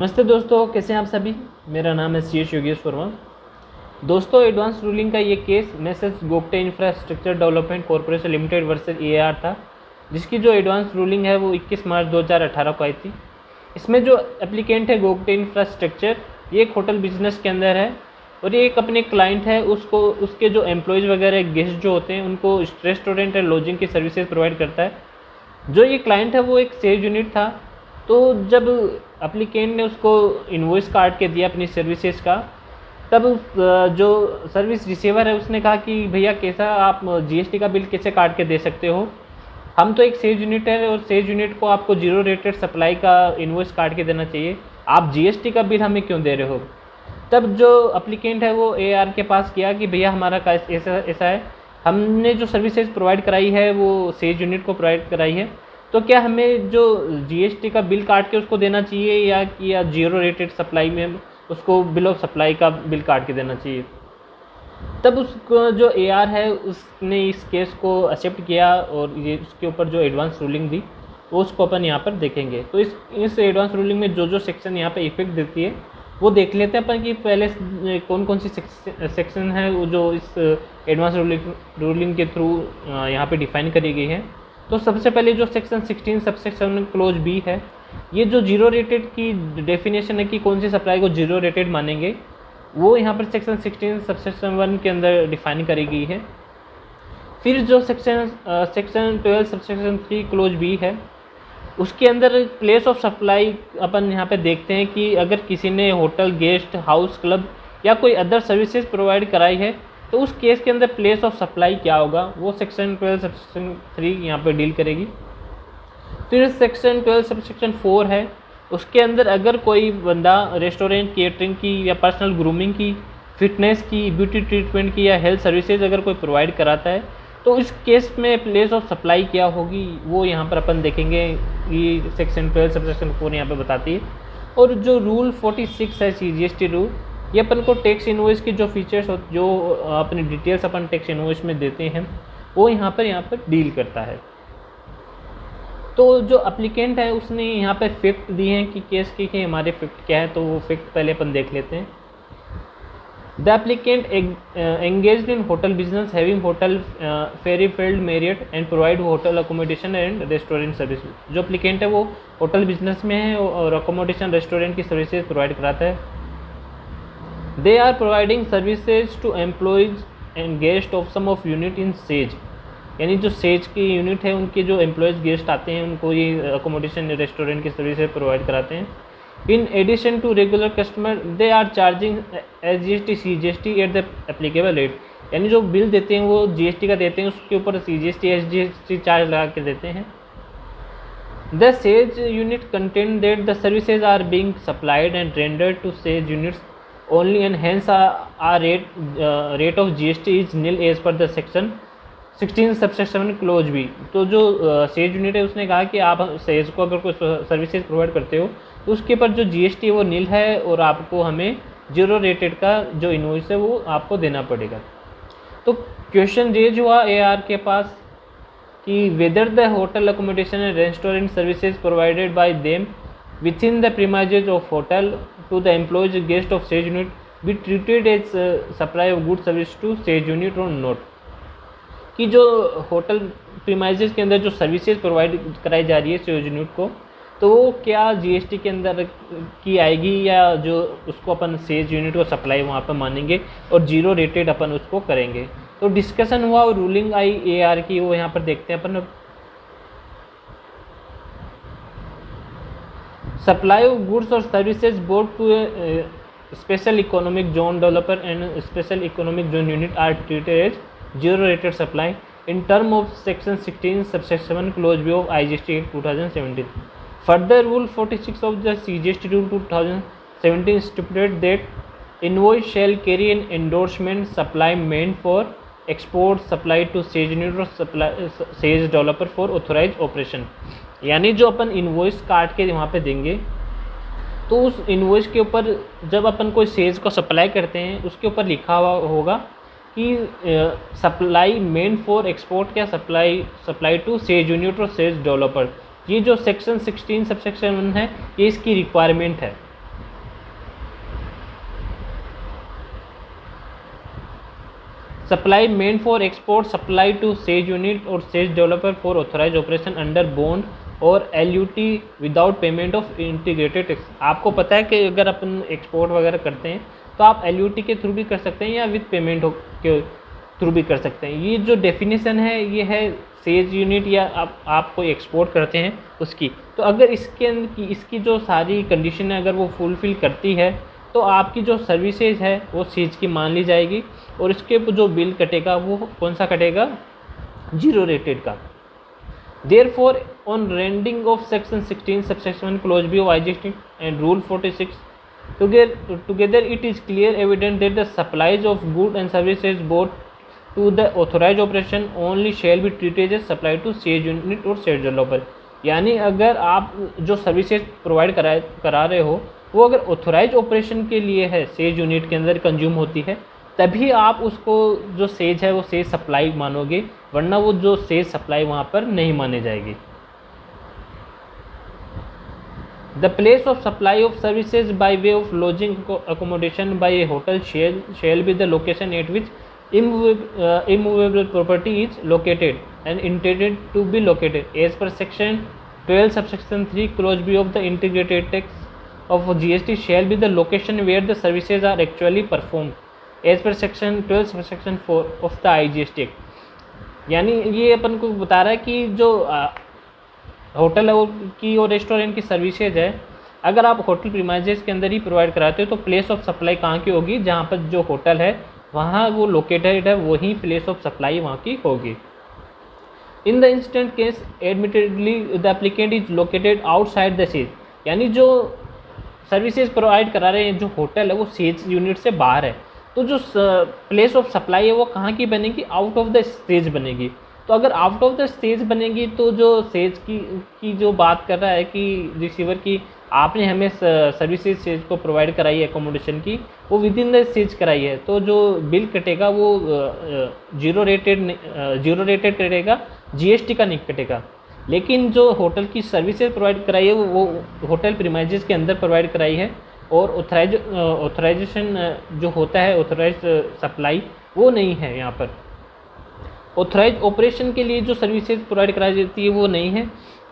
नमस्ते दोस्तों, कैसे हैं आप सभी। मेरा नाम है सी एस योगेश वर्मा। दोस्तों, एडवांस रूलिंग का ये case messrs Gogte infrastructure development corporation limited versus EAR था, जिसकी जो एडवांस रूलिंग है वो 21 मार्च 2018 को आई थी। इसमें जो एप्लीकेंट है गोगटे इंफ्रास्ट्रक्चर, ये एक होटल बिजनेस के अंदर है और ये एक अपने क्लाइंट है, उसको उसके जो एम्प्लॉयज़ वगैरह गेस्ट जो होते हैं उनको रेस्टोरेंट एंड लॉजिंग की सर्विसेज प्रोवाइड करता है। जो ये क्लाइंट है वो एक सेज यूनिट था। तो जब एप्लीकेंट ने उसको इनवॉइस काट के दिया अपनी सर्विसेज का, तब जो सर्विस रिसीवर है उसने कहा कि भैया कैसा आप GST का बिल कैसे काट के दे सकते हो, हम तो एक सेज यूनिट है और सेज यूनिट को आपको जीरो रेटेड सप्लाई का इनवॉइस काट के देना चाहिए, आप GST का बिल हमें क्यों दे रहे हो। तब जो एप्लीकेंट है वो AR के पास किया कि भैया हमारा का ऐसा है, हमने जो सर्विसेज प्रोवाइड कराई है वो सेज यूनिट को प्रोवाइड कराई है, तो क्या हमें जो GST का बिल काट के उसको देना चाहिए या जीरो रेटेड सप्लाई में उसको बिल ऑफ सप्लाई का बिल काट के देना चाहिए। तब उसको जो AR है उसने इस केस को एक्सेप्ट किया और ये उसके ऊपर जो एडवांस रूलिंग दी वो उसको अपन यहाँ पर देखेंगे। तो इस एडवांस रूलिंग में जो सेक्शन यहाँ पर इफेक्ट देती है वो देख लेते हैं अपन कि पहले कौन कौन सी सेक्शन है वो जो इस एडवांस रूलिंग के थ्रू यहाँ पे डिफाइन करी गई है। तो सबसे पहले जो सेक्शन 16 सबसेक्शन क्लोज बी है, ये जो जीरो रेटेड की डेफिनेशन है कि कौन सी सप्लाई को जीरो रेटेड मानेंगे, वो यहाँ पर सेक्शन 16 सबसेक्शन 1 के अंदर डिफाइन करी गई है। फिर जो सेक्शन 12 सबसेक्शन 3 क्लोज बी है, उसके अंदर प्लेस ऑफ सप्लाई अपन यहाँ पे देखते हैं कि अगर किसी ने होटल, गेस्ट हाउस, क्लब या कोई अदर सर्विसेज प्रोवाइड कराई है तो उस केस के अंदर प्लेस ऑफ सप्लाई क्या होगा, वो सेक्शन 12 सबसेक्शन 3 यहाँ पे डील करेगी। फिर सेक्शन 12 सबसेक्शन 4 है, उसके अंदर अगर कोई बंदा रेस्टोरेंट, केटरिंग की या पर्सनल ग्रूमिंग की, फिटनेस की, ब्यूटी ट्रीटमेंट की या हेल्थ सर्विसेज अगर कोई प्रोवाइड कराता है तो इस केस में प्लेस ऑफ सप्लाई क्या होगी, वो यहाँ पर अपन देखेंगे। ये सेक्शन 12 सबसेक्शन 4 यहाँ पे बताती है। और जो रूल 46 है CGST रूल, ये अपन को टैक्स इनवॉइस की जो फीचर्स जो अपनी डिटेल्स अपन टैक्स इनवॉइस में देते हैं वो यहाँ पर डील करता है। तो जो एप्लीकेंट है उसने यहाँ पे फैक्ट दिए हैं कि केस के हमारे फैक्ट क्या है, तो वो फैक्ट पहले अपन देख लेते हैं। The applicant engaged in hotel business having hotel Fairfield Marriott and provide hotel accommodation and restaurant service। जो एप्लीकेंट है वो होटल बिजनेस में है और अकोमोडेशन, रेस्टोरेंट की सर्विसेज प्रोवाइड कराता है। They are providing services to employees and guest of some of unit in SEZ, यानी जो सेज की यूनिट है उनके जो एम्प्लॉयज़ गेस्ट आते हैं उनको ये अकोमोडेशन, रेस्टोरेंट की सर्विसेज प्रोवाइड कराते हैं। In addition to regular customer, they are charging SGST CGST at the applicable rate, यानी जो बिल देते हैं वो GST का देते हैं, उसके ऊपर CGST SGST चार्ज लगा के देते हैं। The Sage unit contend that the services are being supplied and rendered to Sage units only and hence our rate of GST is nil as per the section 16 subsection clause B. तो जो says unit है उसने कहा कि आप says को अगर कोई सर्विसेज प्रोवाइड करते हो तो उसके ऊपर जो GST है वो नील है और आपको हमें जीरो रेटेड का जो इनवॉइस है वो आपको देना पड़ेगा। तो क्वेश्चन रेज हुआ AR के पास कि whether the hotel accommodation and restaurant services provided by them with in the premises of hotel to the employees guest of SEZ unit be treated as supply of good service to SEZ unit और not, कि जो hotel premises के अंदर जो services provide कराई जा रही है सेज यूनिट को, तो वो क्या GST के अंदर की आएगी या जो उसको अपन सेज यूनिट को सप्लाई वहाँ पर मानेंगे और जीरो रेटेड अपन उसको करेंगे। तो डिस्कशन हुआ और रूलिंग आई AR की, वो यहाँ पर देखते हैं अपन। सप्लाई ऑफ गुड्स और services both to special economic zone developer and special economic zone unit are treated as zero rated supply in term of section 16 subsection 1 clause B of IGST Act 2017. Further, rule 46 of the CGST rule 2017 stipulates that invoice shall carry an endorsement supply meant for export supply to sage unit or supply sage developer for authorized operation। यानी जो अपन invoice काट के वहाँ पे देंगे तो उस invoice के ऊपर जब अपन कोई सेज को सप्लाई करते हैं उसके ऊपर लिखा हुआ होगा कि सप्लाई मेन फॉर एक्सपोर्ट क्या सप्लाई टू सेज यूनिट और सेज डेवलपर। ये जो सेक्शन 16 सबसेक्शन 1 है ये इसकी रिक्वायरमेंट है। Supply meant for export, supply to SEZ unit और SEZ developer for authorise operation under bond और LUT without payment of integrated tax. आपको पता है कि अगर अपन एक्सपोर्ट वगैरह करते हैं तो आप LUT के थ्रू भी कर सकते हैं या विद पेमेंट के थ्रू भी कर सकते हैं। ये जो डेफिनेशन है ये है सेज यूनिट या आप कोई एक्सपोर्ट करते हैं उसकी। तो अगर इसके अंदर की इसकी जो सारी कंडीशन है अगर वो फुलफ़िल करती है तो आपकी जो सर्विसेज है वो सेज की मान ली जाएगी और इसके जो बिल कटेगा वो कौन सा कटेगा, 0 रेटेड का। Therefore on reading of section 16 subsection clause B of IGST and rule 46 together it is clear evident that the supplies of goods and services bought to the authorized operation only shall be treated as supply to sage unit और sage developer। यानी अगर आप जो services provide करा रहे हो वो अगर ऑथोराइज ऑपरेशन के लिए है, सेज यूनिट के अंदर कंज्यूम होती है, तभी आप उसको जो सेज है वो सेज सप्लाई मानोगे, वरना वो जो सेज सप्लाई वहाँ पर नहीं माने जाएगी। The place of supply of services by way of lodging accommodation by a hotel shall be the location at which immovable property is located and intended to be located as per section 12 subsection 3 clause B of the integrated tax of GST shall be the location where the services are actually performed as per section 12 subsection 4 of the IGST Act। यानी ये अपन को बता रहा है कि जो hotel की और रेस्टोरेंट की सर्विसेज है, अगर आप होटल प्रीमाइजेस के अंदर ही प्रोवाइड कराते हो तो प्लेस ऑफ सप्लाई कहाँ की होगी, जहाँ पर जो होटल है वहाँ वो लोकेटेड है वही प्लेस ऑफ सप्लाई वहाँ की होगी। इन the instant case admittedly the applicant is located outside the sage, यानी जो सर्विसेज प्रोवाइड करा रहे हैं जो होटल है वो सेज यूनिट से बाहर है, तो जो प्लेस ऑफ सप्लाई है वो कहाँ की बनेगी, आउट ऑफ द स्टेज बनेगी। तो अगर आउट ऑफ द स्टेज बनेगी तो जो सेज की जो बात कर रहा है कि रिसीवर की आपने हमें सर्विसेज सेज को प्रोवाइड कराई है एकोमोडेशन की, वो विद इन द स्टेज कराई है, तो जो बिल कटेगा वो जीरो रेटेड कटेगा, GST का नहीं कटेगा। लेकिन जो होटल की सर्विसेज प्रोवाइड कराई है वो होटल प्रीमाइजेस के अंदर प्रोवाइड कराई है और ऑथराइजेशन जो होता है ऑथराइज सप्लाई वो नहीं है। यहाँ पर ऑथराइज ऑपरेशन के लिए जो सर्विसेज प्रोवाइड कराई जाती है वो नहीं है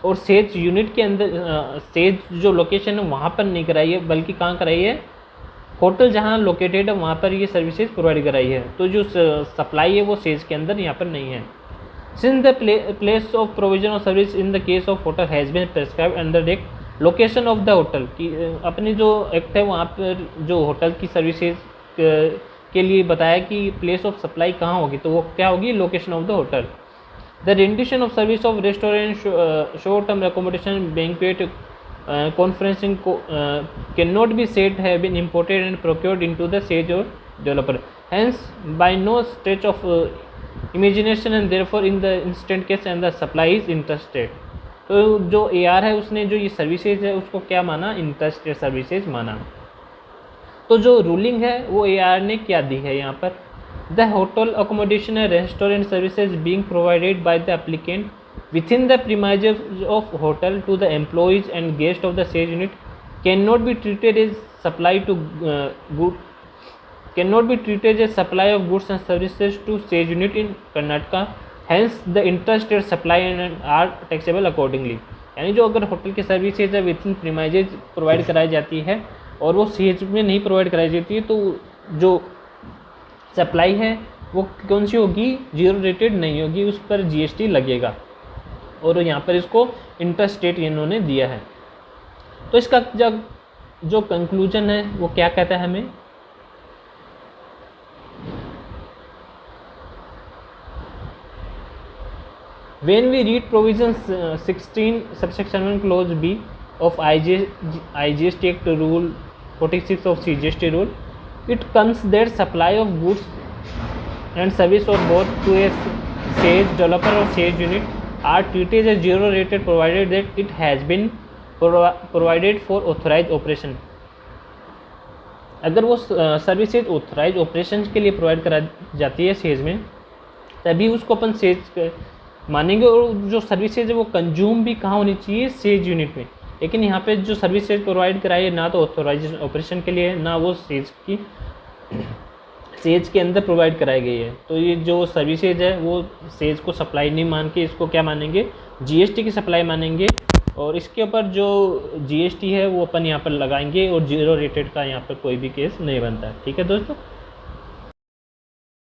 और सेज यूनिट के अंदर सेज जो लोकेशन है वहाँ पर नहीं कराई है, बल्कि कहाँ कराई है, होटल जहाँ लोकेटेड है वहाँ पर ये सर्विसेज प्रोवाइड कराई है। तो जो सप्लाई है वो सेज के अंदर यहाँ पर नहीं है। Since the place of provision of service in the case of hotel has been prescribed under act, location of the hotel की अपनी जो एक्ट है वहाँ पर जो होटल की सर्विसेज के लिए बताया कि प्लेस ऑफ सप्लाई कहाँ होगी, तो वो क्या होगी, location of the hotel. The rendition of service of restaurant, short term accommodation, banquet, conferencing can not be said have been imported and procured into the SEZ और developer, hence by no stretch of imagination and therefore in the instant case and the supply is interested. तो जो AR है उसने जो ये services है उसको क्या माना, इंटरेस्टेड सर्विसेज माना। तो जो रूलिंग है वो AR ने क्या दी है यहाँ पर, the hotel accommodation and restaurant services being provided by the applicant within the premises of hotel to the employees and guest of the SEZ unit can not be treated as supply to good cannot be treated as supply of goods and services to sage unit in Karnataka, hence the interstate supply and are taxable accordingly। यानी जो अगर hotel की services है with in premises provide कराई जाती है और वो सेज में नहीं प्रोवाइड कराई जाती है तो जो सप्लाई है वो कौन सी होगी, जीरो रेटेड नहीं होगी, उस पर GST लगेगा और यहाँ पर इसको इंटरस्टेट इन्होंने दिया है। तो इसका जो कंक्लूजन है वो क्या कहता है हमें, when we read provisions 16 subsection 1 clause B of IGST Act rule 46 of CGST rule, it comes that supply of goods and service of both to a sage developer or sage unit are treated as zero rated provided that it has been provided for authorized operation। अगर वो services authorise operation के लिए provide करा जाती है says में तभी उसको अपन सेज मानेंगे और जो सर्विसेज है वो कंज्यूम भी कहाँ होनी चाहिए, सेज यूनिट में। लेकिन यहाँ पे जो सर्विसेज प्रोवाइड कराई है ना तो ऑथोराइज ऑपरेशन के लिए ना वो सेज की सेज के अंदर प्रोवाइड कराई गई है। तो ये जो सर्विसेज है वो सेज को सप्लाई नहीं मान के इसको क्या मानेंगे, जीएसटी की सप्लाई मानेंगे, और इसके ऊपर जो जीएसटी है वो अपन यहाँ पर लगाएंगे, और जीरो रेटेड का यहाँ पर कोई भी केस नहीं बनता है। ठीक है दोस्तों।